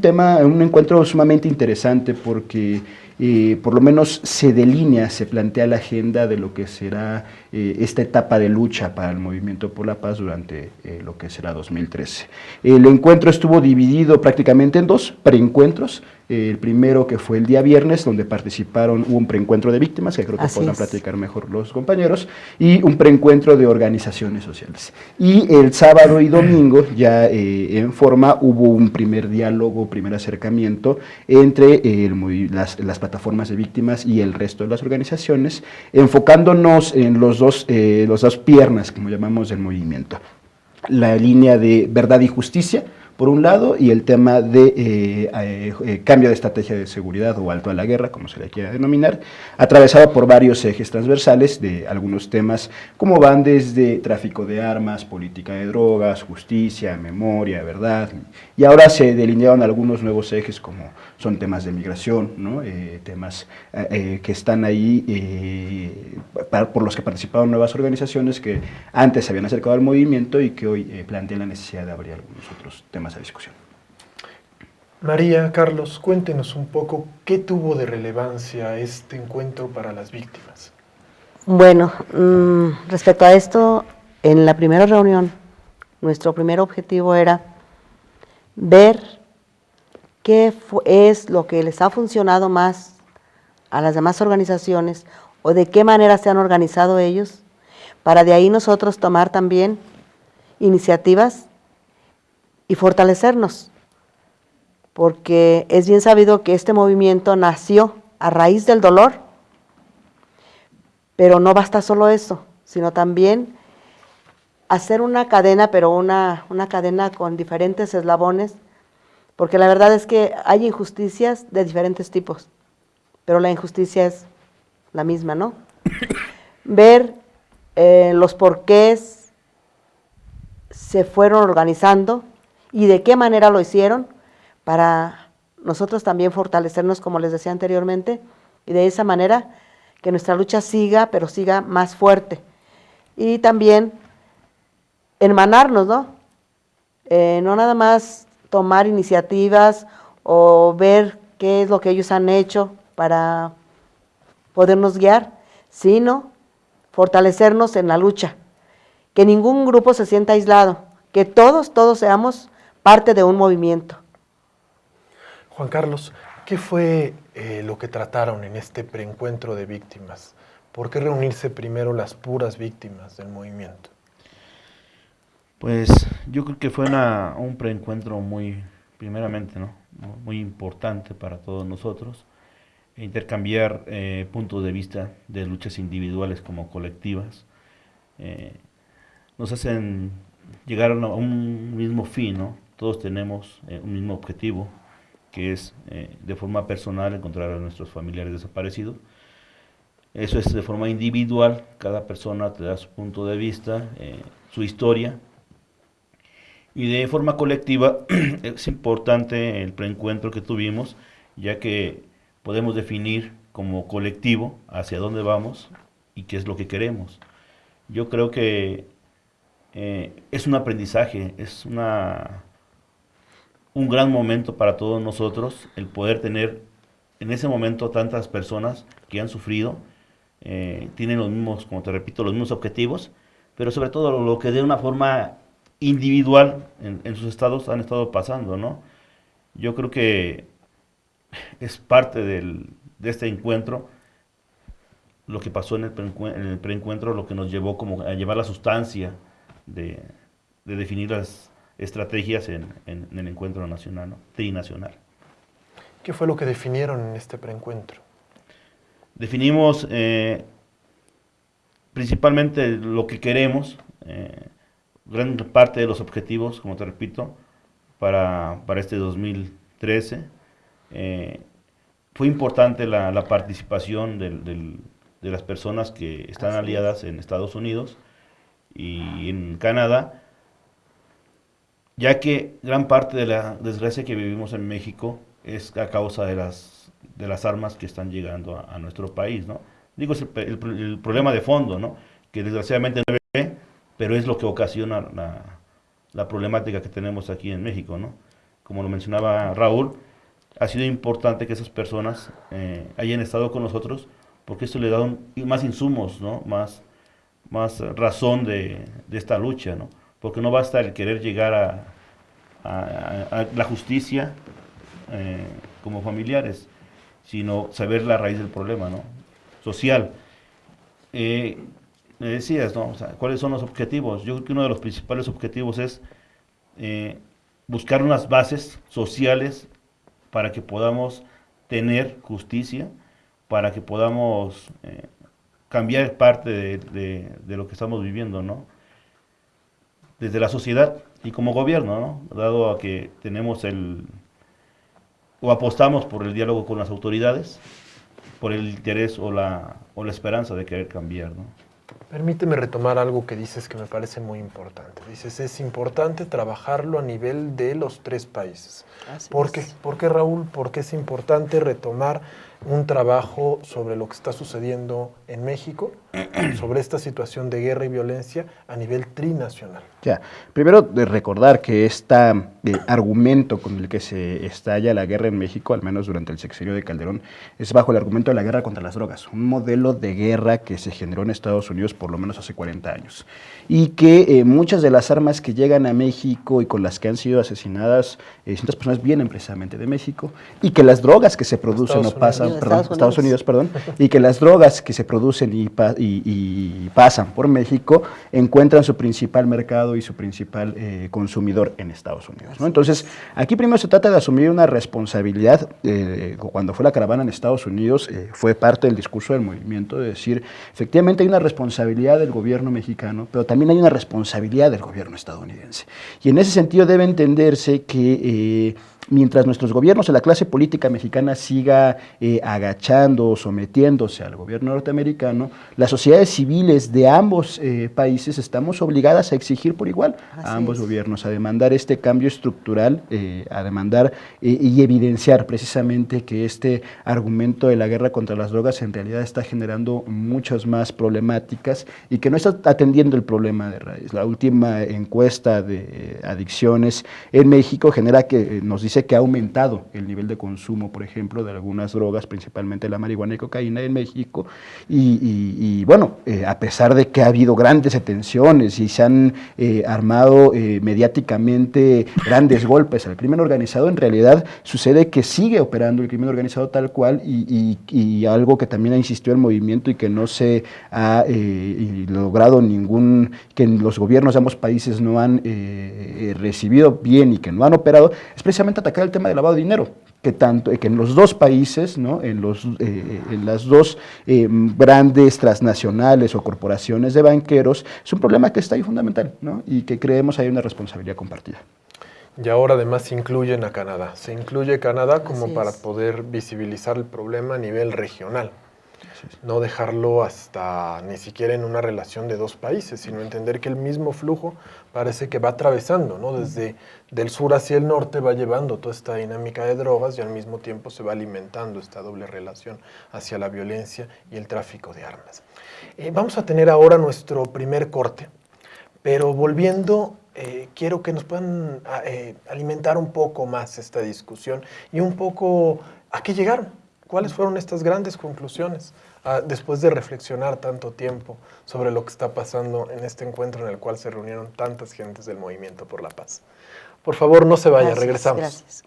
encuentro sumamente interesante porque por lo menos se delinea, se plantea la agenda de lo que será esta etapa de lucha para el Movimiento por la Paz durante lo que será 2013. El encuentro estuvo dividido prácticamente en dos preencuentros. El primero, que fue el día viernes, donde hubo un preencuentro de víctimas, que creo que podrán platicar mejor los compañeros, y un preencuentro de organizaciones sociales. Y el sábado y domingo, ya en forma, hubo un primer diálogo, primer acercamiento entre las plataformas de víctimas y el resto de las organizaciones, enfocándonos en las dos piernas, como llamamos, del movimiento. La línea de verdad y justicia, por un lado, y el tema de cambio de estrategia de seguridad o alto a la guerra, como se le quiera denominar, atravesado por varios ejes transversales de algunos temas, como van desde tráfico de armas, política de drogas, justicia, memoria, verdad, y ahora se delinearon algunos nuevos ejes como son temas de migración, ¿no? Temas que están ahí por los que participaron nuevas organizaciones que antes se habían acercado al movimiento y que hoy plantean la necesidad de abrir algunos otros temas a discusión. María, Carlos, cuéntenos un poco qué tuvo de relevancia este encuentro para las víctimas. Bueno, respecto a esto, en la primera reunión, nuestro primer objetivo era ver qué es lo que les ha funcionado más a las demás organizaciones o de qué manera se han organizado ellos, para de ahí nosotros tomar también iniciativas y fortalecernos, porque es bien sabido que este movimiento nació a raíz del dolor, pero no basta solo eso, sino también hacer una cadena, pero una cadena con diferentes eslabones, porque la verdad es que hay injusticias de diferentes tipos, pero la injusticia es la misma, ¿no? Ver los porqués se fueron organizando y de qué manera lo hicieron para nosotros también fortalecernos, como les decía anteriormente, y de esa manera que nuestra lucha siga, pero siga más fuerte. Y también hermanarnos, ¿no? No nada más tomar iniciativas o ver qué es lo que ellos han hecho para podernos guiar, sino fortalecernos en la lucha, que ningún grupo se sienta aislado, que todos seamos parte de un movimiento. Juan Carlos, ¿qué fue lo que trataron en este preencuentro de víctimas? ¿Por qué reunirse primero las puras víctimas del movimiento? Pues yo creo que fue un preencuentro primeramente, ¿no? Muy importante para todos nosotros, intercambiar puntos de vista de luchas individuales como colectivas, nos hacen llegar a un mismo fin, ¿no? Todos tenemos un mismo objetivo, que es de forma personal encontrar a nuestros familiares desaparecidos. Eso es de forma individual, cada persona te da su punto de vista, su historia, y de forma colectiva es importante el preencuentro que tuvimos, ya que podemos definir como colectivo hacia dónde vamos y qué es lo que queremos. Yo creo que es un aprendizaje, es un gran momento para todos nosotros el poder tener en ese momento tantas personas que han sufrido, tienen los mismos, como te repito, los mismos objetivos, pero sobre todo lo que de una forma individual en sus estados han estado pasando, ¿no? Yo creo que es parte de este encuentro, lo que pasó en el preencuentro, lo que nos llevó como a llevar la sustancia de definir las estrategias en el encuentro nacional, ¿no? Trinacional. ¿Qué fue lo que definieron en este preencuentro? Definimos principalmente lo que queremos, gran parte de los objetivos, como te repito, para este 2013, fue importante la participación de las personas que están aliadas en Estados Unidos y en Canadá, ya que gran parte de la desgracia que vivimos en México es a causa de las armas que están llegando a nuestro país, ¿no? Digo, es el problema de fondo, ¿no? Que desgraciadamente no se ve, pero es lo que ocasiona la problemática que tenemos aquí en México, ¿no? Como lo mencionaba Raúl, ha sido importante que esas personas hayan estado con nosotros, porque esto le da más insumos, ¿no? Más razón de esta lucha, ¿no? Porque no basta el querer llegar a la justicia como familiares, sino saber la raíz del problema, ¿no? Social. Me decías, ¿no? O sea, ¿cuáles son los objetivos? Yo creo que uno de los principales objetivos es buscar unas bases sociales para que podamos tener justicia, para que podamos cambiar parte de lo que estamos viviendo, ¿no? Desde la sociedad y como gobierno, ¿no? Dado a que tenemos o apostamos por el diálogo con las autoridades, por el interés o la esperanza de querer cambiar, ¿no? Permíteme retomar algo que dices que me parece muy importante. Dices, es importante trabajarlo a nivel de los 3 países. ¿Por qué? ¿Por qué, Raúl? Porque es importante retomar un trabajo sobre lo que está sucediendo en México, sobre esta situación de guerra y violencia a nivel trinacional. Ya, primero de recordar que este argumento con el que se estalla la guerra en México, al menos durante el sexenio de Calderón, es bajo el argumento de la guerra contra las drogas, un modelo de guerra que se generó en Estados Unidos por lo menos hace 40 años, y que muchas de las armas que llegan a México y con las que han sido asesinadas distintas personas vienen precisamente de México, y que las drogas que se producen Estados Unidos, y que las drogas que se producen y pasan por México encuentran su principal mercado y su principal consumidor en Estados Unidos, ¿no? Entonces, aquí primero se trata de asumir una responsabilidad. Cuando fue la caravana en Estados Unidos, fue parte del discurso del movimiento de decir, efectivamente hay una responsabilidad del gobierno mexicano, pero también hay una responsabilidad del gobierno estadounidense. Y en ese sentido debe entenderse que mientras nuestros gobiernos, la clase política mexicana siga agachando o sometiéndose al gobierno norteamericano, las sociedades civiles de ambos países estamos obligadas a exigir por igual a ambos gobiernos, a demandar este cambio estructural, a demandar y evidenciar precisamente que este argumento de la guerra contra las drogas en realidad está generando muchas más problemáticas y que no está atendiendo el problema de raíz. La última encuesta de adicciones en México genera que nos dice que ha aumentado el nivel de consumo, por ejemplo, de algunas drogas, principalmente la marihuana y cocaína en México, y bueno, a pesar de que ha habido grandes detenciones y se han armado mediáticamente grandes golpes al crimen organizado, en realidad sucede que sigue operando el crimen organizado tal cual y algo que también ha insistido el movimiento y que no se ha logrado que los gobiernos de ambos países no han recibido bien y que no han operado, es precisamente atacar el tema del lavado de dinero, que en los 2 países, ¿no? en las 2 grandes transnacionales o corporaciones de banqueros, es un problema que está ahí fundamental, ¿no? Y que creemos hay una responsabilidad compartida. Y ahora además se incluyen a Canadá. Se incluye Canadá como para poder visibilizar el problema a nivel regional. No dejarlo hasta ni siquiera en una relación de 2 países, sino entender que el mismo flujo parece que va atravesando, ¿no? Desde del sur hacia el norte va llevando toda esta dinámica de drogas y al mismo tiempo se va alimentando esta doble relación hacia la violencia y el tráfico de armas. Vamos a tener ahora nuestro primer corte, pero volviendo, quiero que nos puedan alimentar un poco más esta discusión y un poco a qué llegaron. ¿Cuáles fueron estas grandes conclusiones después de reflexionar tanto tiempo sobre lo que está pasando en este encuentro en el cual se reunieron tantas gentes del Movimiento por la Paz? Por favor, no se vaya, regresamos. Gracias.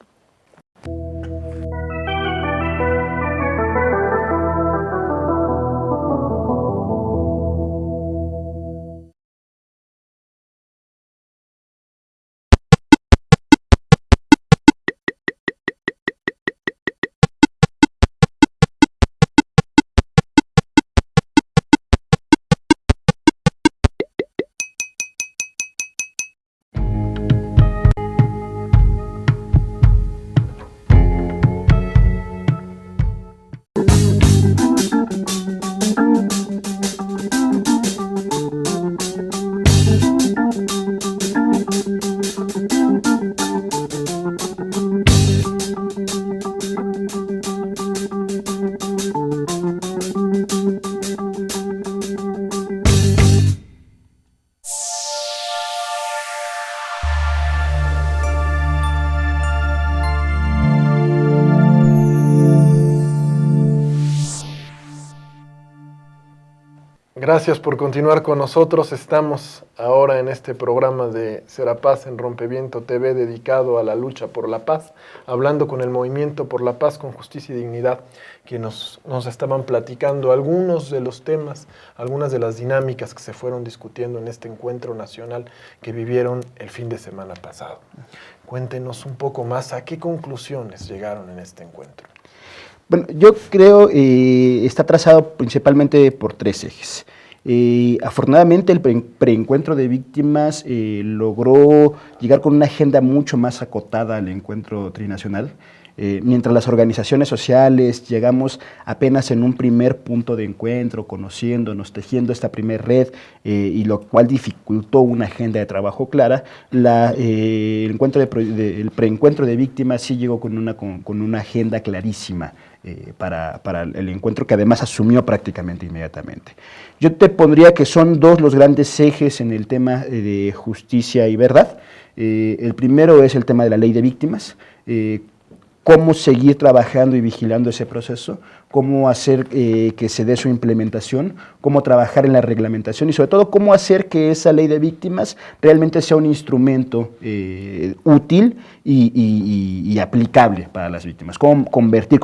Gracias por continuar con nosotros. Estamos ahora en este programa de Serapaz en Rompeviento TV dedicado a la lucha por la paz, hablando con el Movimiento por la Paz con Justicia y Dignidad, que nos estaban platicando algunos de los temas, algunas de las dinámicas que se fueron discutiendo en este encuentro nacional que vivieron el fin de semana pasado. Cuéntenos un poco más a qué conclusiones llegaron en este encuentro. Bueno, yo creo está trazado principalmente por tres ejes. Afortunadamente el preencuentro de víctimas logró llegar con una agenda mucho más acotada al encuentro trinacional. Mientras las organizaciones sociales llegamos apenas en un primer punto de encuentro, conociéndonos, tejiendo esta primer red, y lo cual dificultó una agenda de trabajo clara, el preencuentro de víctimas sí llegó con una agenda clarísima para el encuentro, que además asumió prácticamente inmediatamente. Yo te pondría que son dos los grandes ejes en el tema de justicia y verdad. El primero es el tema de la ley de víctimas, cómo seguir trabajando y vigilando ese proceso, cómo hacer que se dé su implementación, cómo trabajar en la reglamentación y sobre todo cómo hacer que esa ley de víctimas realmente sea un instrumento útil y aplicable para las víctimas, cómo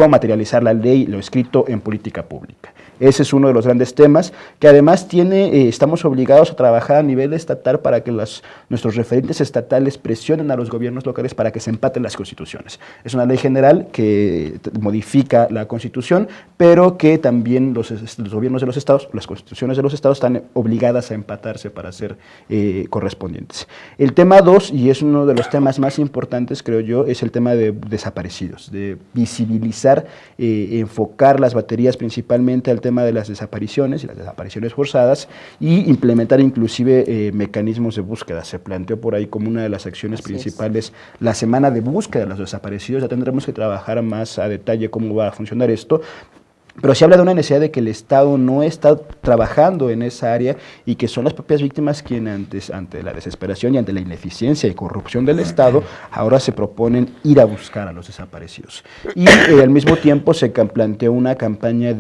materializar la ley, lo escrito en política pública. Ese es uno de los grandes temas que además estamos obligados a trabajar a nivel estatal para que nuestros referentes estatales presionen a los gobiernos locales para que se empaten las constituciones. Es una ley general que modifica la Constitución, pero que también los gobiernos de los estados, las constituciones de los estados están obligadas a empatarse para ser correspondientes. El tema 2, y es uno de los temas más importantes, creo yo, es el tema de desaparecidos, de visibilizar, enfocar las baterías principalmente al tema de las desapariciones y las desapariciones forzadas y implementar inclusive mecanismos de búsqueda. Se planteó por ahí como una de las acciones principales la semana de búsqueda de los desaparecidos. Ya tendremos que trabajar más a detalle cómo va a funcionar esto, pero se habla de una necesidad de que el Estado no está trabajando en esa área y que son las propias víctimas quienes ante la desesperación y ante la ineficiencia y corrupción del Estado ahora se proponen ir a buscar a los desaparecidos. Y al mismo tiempo se planteó una campaña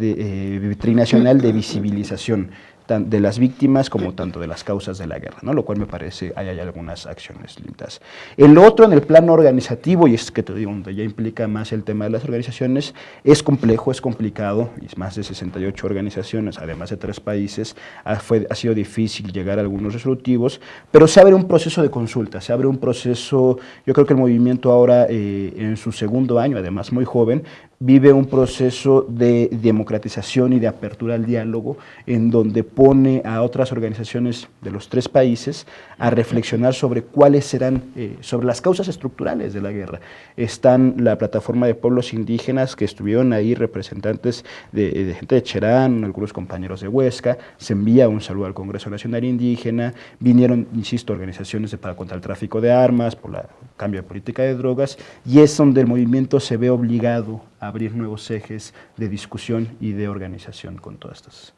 trinacional de visibilización de las víctimas como tanto de las causas de la guerra, ¿no? Lo cual me parece hay algunas acciones lindas. El otro, en el plano organizativo, y es que te digo, donde ya implica más el tema de las organizaciones, es complejo, es complicado, y más de 68 organizaciones, además de 3 países, ha sido difícil llegar a algunos resolutivos, pero se abre un proceso de consulta, se abre un proceso, yo creo que el movimiento ahora, en su segundo año, además muy joven, vive un proceso de democratización y de apertura al diálogo, en donde pone a otras organizaciones de los 3 países a reflexionar sobre cuáles serán, sobre las causas estructurales de la guerra. Están la plataforma de pueblos indígenas, que estuvieron ahí representantes de gente de Cherán, algunos compañeros de Huesca, se envía un saludo al Congreso Nacional Indígena, vinieron, insisto, organizaciones contra el tráfico de armas, por el cambio de política de drogas, y es donde el movimiento se ve obligado a abrir nuevos ejes de discusión y de organización con todas estas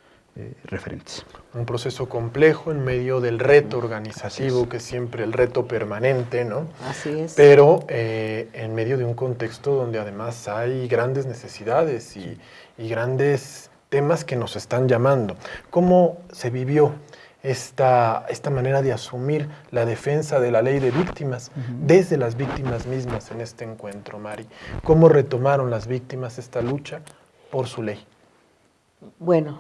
referentes. Un proceso complejo en medio del reto organizativo, que es siempre el reto permanente, ¿no? Así es. Pero en medio de un contexto donde además hay grandes necesidades y grandes temas que nos están llamando. ¿Cómo se vivió esta manera de asumir la defensa de la ley de víctimas desde las víctimas mismas en este encuentro, Mari? ¿Cómo retomaron las víctimas esta lucha por su ley? Bueno,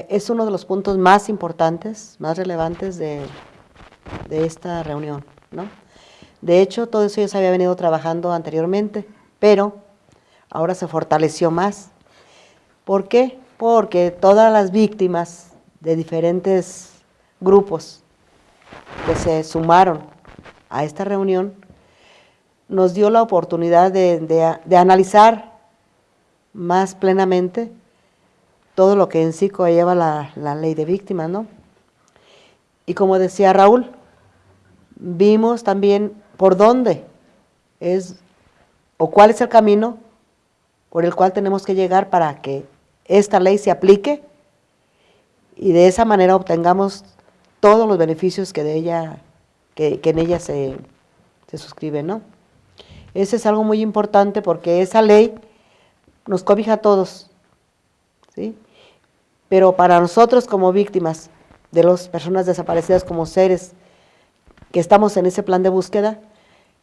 es uno de los puntos más importantes, más relevantes de esta reunión, ¿no? De hecho, todo eso ya se había venido trabajando anteriormente, pero ahora se fortaleció más. ¿Por qué? Porque todas las víctimas de diferentes grupos que se sumaron a esta reunión nos dio la oportunidad de analizar más plenamente todo lo que en sí conlleva la ley de víctimas, ¿no? Y como decía Raúl, vimos también por dónde es o cuál es el camino por el cual tenemos que llegar para que esta ley se aplique y de esa manera obtengamos todos los beneficios que en ella se suscriben, ¿no? Ese es algo muy importante porque esa ley nos cobija a todos, ¿sí? pero para nosotros como víctimas de las personas desaparecidas, como seres que estamos en ese plan de búsqueda,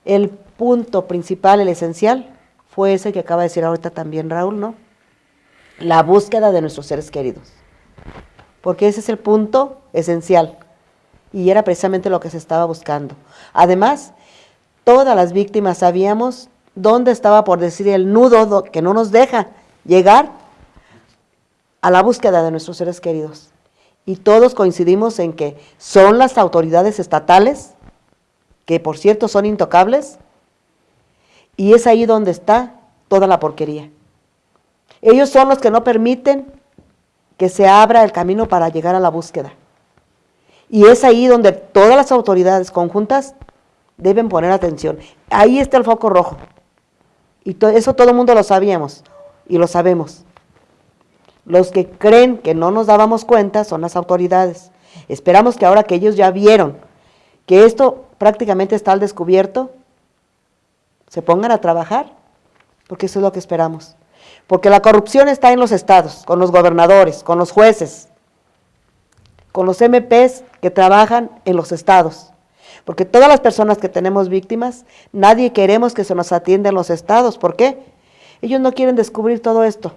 el punto principal, el esencial, fue ese que acaba de decir ahorita también Raúl, ¿no? La búsqueda de nuestros seres queridos. Porque ese es el punto esencial. Y era precisamente lo que se estaba buscando. Además, todas las víctimas sabíamos dónde estaba, por decir, el nudo que no nos deja llegar a la búsqueda de nuestros seres queridos. Y todos coincidimos en que son las autoridades estatales, que por cierto son intocables, y es ahí donde está toda la porquería. Ellos son los que no permiten que se abra el camino para llegar a la búsqueda. Y es ahí donde todas las autoridades conjuntas deben poner atención. Ahí está el foco rojo. Y eso todo el mundo lo sabíamos y lo sabemos. Los que creen que no nos dábamos cuenta son las autoridades. Esperamos que ahora que ellos ya vieron que esto prácticamente está al descubierto, se pongan a trabajar, porque eso es lo que esperamos. Porque la corrupción está en los estados, con los gobernadores, con los jueces, con los MPs que trabajan en los estados. Porque todas las personas que tenemos víctimas, nadie queremos que se nos atienda en los estados. ¿Por qué? Ellos no quieren descubrir todo esto.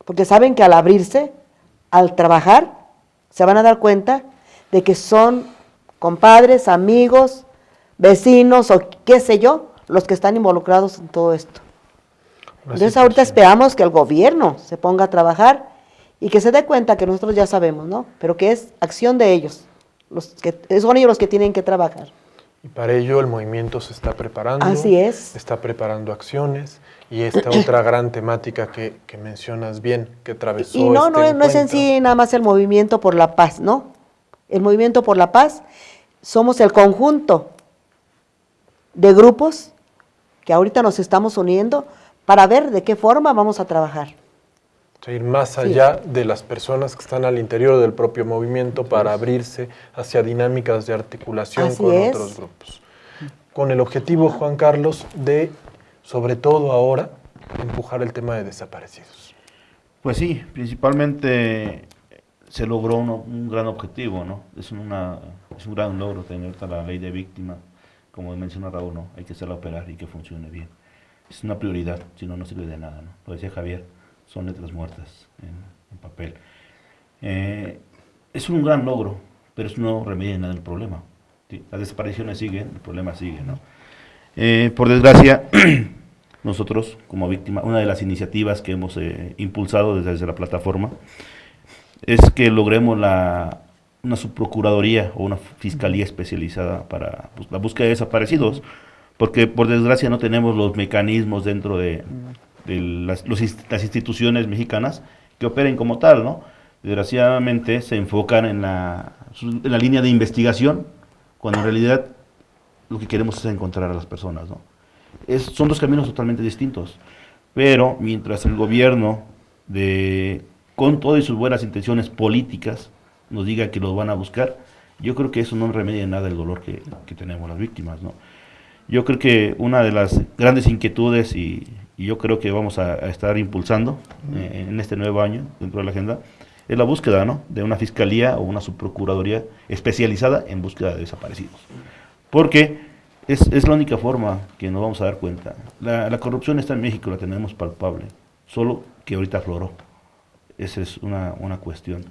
Porque saben que al abrirse, al trabajar, se van a dar cuenta de que son compadres, amigos, vecinos o qué sé yo, los que están involucrados en todo esto. Entonces ahorita esperamos que el gobierno se ponga a trabajar y que se dé cuenta que nosotros ya sabemos, ¿no? Pero que es acción de ellos, son ellos los que tienen que trabajar. Y para ello el movimiento se está preparando. Así es. Está preparando acciones y esta otra gran temática que mencionas bien, que atravesó y no es en sí nada más el movimiento por la paz, ¿no? El movimiento por la paz somos el conjunto de grupos que ahorita nos estamos uniendo para ver de qué forma vamos a trabajar. O sea, ir más allá de las personas que están al interior del propio movimiento para abrirse hacia dinámicas de articulación con otros grupos. Con el objetivo, Juan Carlos, de, sobre todo ahora, empujar el tema de desaparecidos. Pues sí, principalmente se logró un gran objetivo, ¿no? Es un gran logro tener la ley de víctima, como menciona Raúl, ¿no? Hay que hacerla operar y que funcione bien. Es una prioridad, si no, no sirve de nada, ¿no? Lo decía Javier, son letras muertas en papel. Es un gran logro, pero eso no remedia nada el problema. ¿Sí? Las desapariciones siguen, el problema sigue, ¿no? Por desgracia, nosotros como víctima, una de las iniciativas que hemos impulsado desde la plataforma es que logremos una subprocuraduría o una fiscalía especializada para la búsqueda de desaparecidos, porque por desgracia no tenemos los mecanismos dentro de las instituciones mexicanas que operen como tal, ¿no? Desgraciadamente se enfocan en la línea de investigación, cuando en realidad lo que queremos es encontrar a las personas, ¿no? Son dos caminos totalmente distintos, pero mientras el gobierno, con todas sus buenas intenciones políticas, nos diga que los van a buscar, yo creo que eso no remedia nada el dolor que tenemos las víctimas, ¿no? Yo creo que una de las grandes inquietudes y yo creo que vamos a estar impulsando en este nuevo año dentro de la agenda es la búsqueda, ¿no?, de una fiscalía o una subprocuraduría especializada en búsqueda de desaparecidos, porque es la única forma que nos vamos a dar cuenta. La corrupción está en México, la tenemos palpable, solo que ahorita afloró. Esa es una cuestión.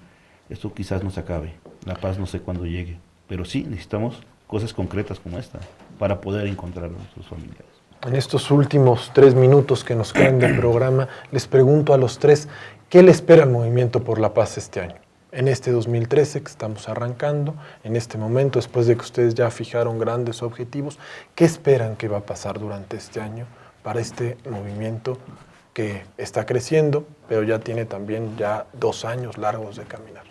Esto quizás no se acabe, la paz no sé cuándo llegue, pero sí necesitamos cosas concretas como esta para poder encontrar a nuestros familiares. En estos últimos 3 minutos que nos quedan del programa, les pregunto a los tres, ¿qué le espera al Movimiento por la Paz este año? En este 2013 que estamos arrancando, en este momento, después de que ustedes ya fijaron grandes objetivos, ¿qué esperan que va a pasar durante este año para este movimiento que está creciendo, pero ya tiene también 2 años largos de caminar?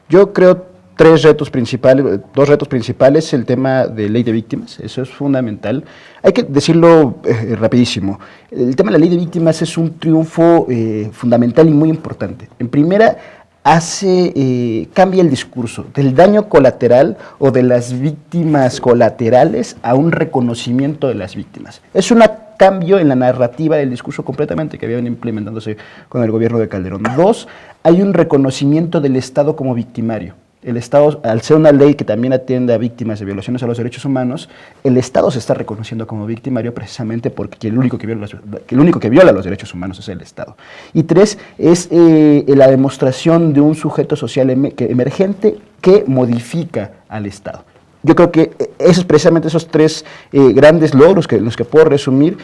Yo creo 2 retos principales, el tema de ley de víctimas, eso es fundamental. Hay que decirlo rapidísimo, el tema de la ley de víctimas es un triunfo fundamental y muy importante. En primera, cambia el discurso del daño colateral o de las víctimas colaterales a un reconocimiento de las víctimas. Es una cambio en la narrativa del discurso completamente que habían implementándose con el gobierno de Calderón. 2, hay un reconocimiento del Estado como victimario. El Estado, al ser una ley que también atiende a víctimas de violaciones a los derechos humanos, el Estado se está reconociendo como victimario precisamente porque el único que viola los derechos humanos es el Estado. Y 3, es la demostración de un sujeto social emergente que modifica al Estado. Yo creo que precisamente esos 3 grandes logros los que puedo resumir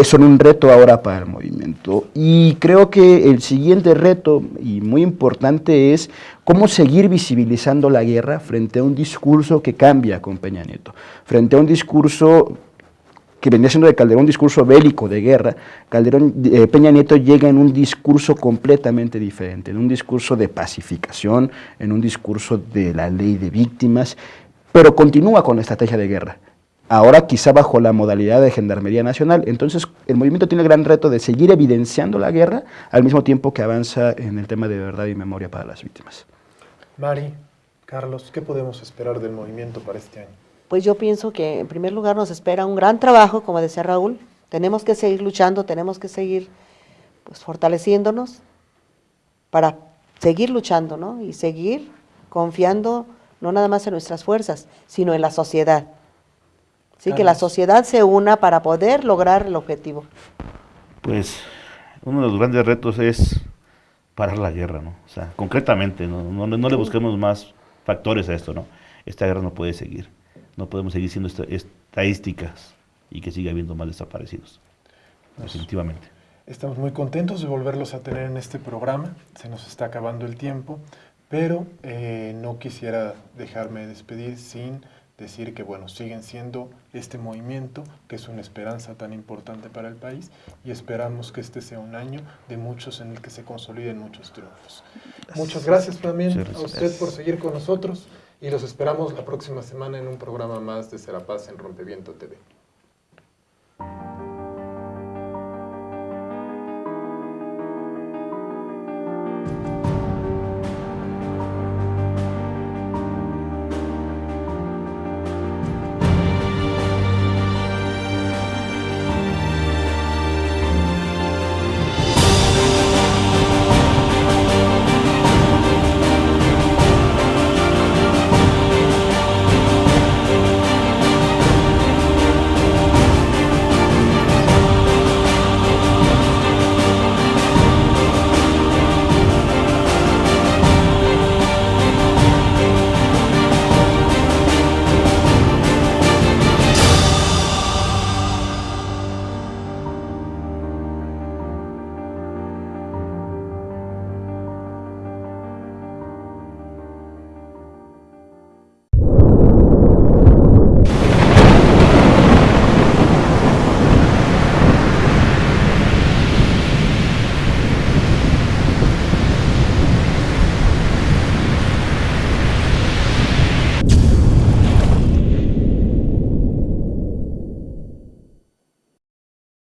son un reto ahora para el movimiento. Y creo que el siguiente reto, y muy importante, es cómo seguir visibilizando la guerra frente a un discurso que cambia con Peña Nieto, frente a un discurso que venía siendo de Calderón un discurso bélico de guerra. Peña Nieto llega en un discurso completamente diferente, en un discurso de pacificación, en un discurso de la ley de víctimas, pero continúa con la estrategia de guerra, ahora quizá bajo la modalidad de Gendarmería Nacional. Entonces el movimiento tiene el gran reto de seguir evidenciando la guerra al mismo tiempo que avanza en el tema de verdad y memoria para las víctimas. Mari, Carlos, ¿qué podemos esperar del movimiento para este año? Pues yo pienso que en primer lugar nos espera un gran trabajo, como decía Raúl. Tenemos que seguir luchando, tenemos que seguir fortaleciéndonos para seguir luchando, ¿no? Y seguir confiando no nada más en nuestras fuerzas, sino en la sociedad. Sí, que la sociedad se una para poder lograr el objetivo. Pues uno de los grandes retos es parar la guerra, ¿no? O sea, concretamente, no le busquemos más factores a esto, ¿no? Esta guerra no puede seguir. No podemos seguir siendo estadísticas y que siga habiendo más desaparecidos. Definitivamente. Estamos muy contentos de volverlos a tener en este programa. Se nos está acabando el tiempo, pero no quisiera dejarme despedir sin decir que, bueno, siguen siendo este movimiento, que es una esperanza tan importante para el país, y esperamos que este sea un año de muchos en el que se consoliden muchos triunfos. Muchas gracias también a usted por seguir con nosotros, y los esperamos la próxima semana en un programa más de Serapaz en Rompeviento TV.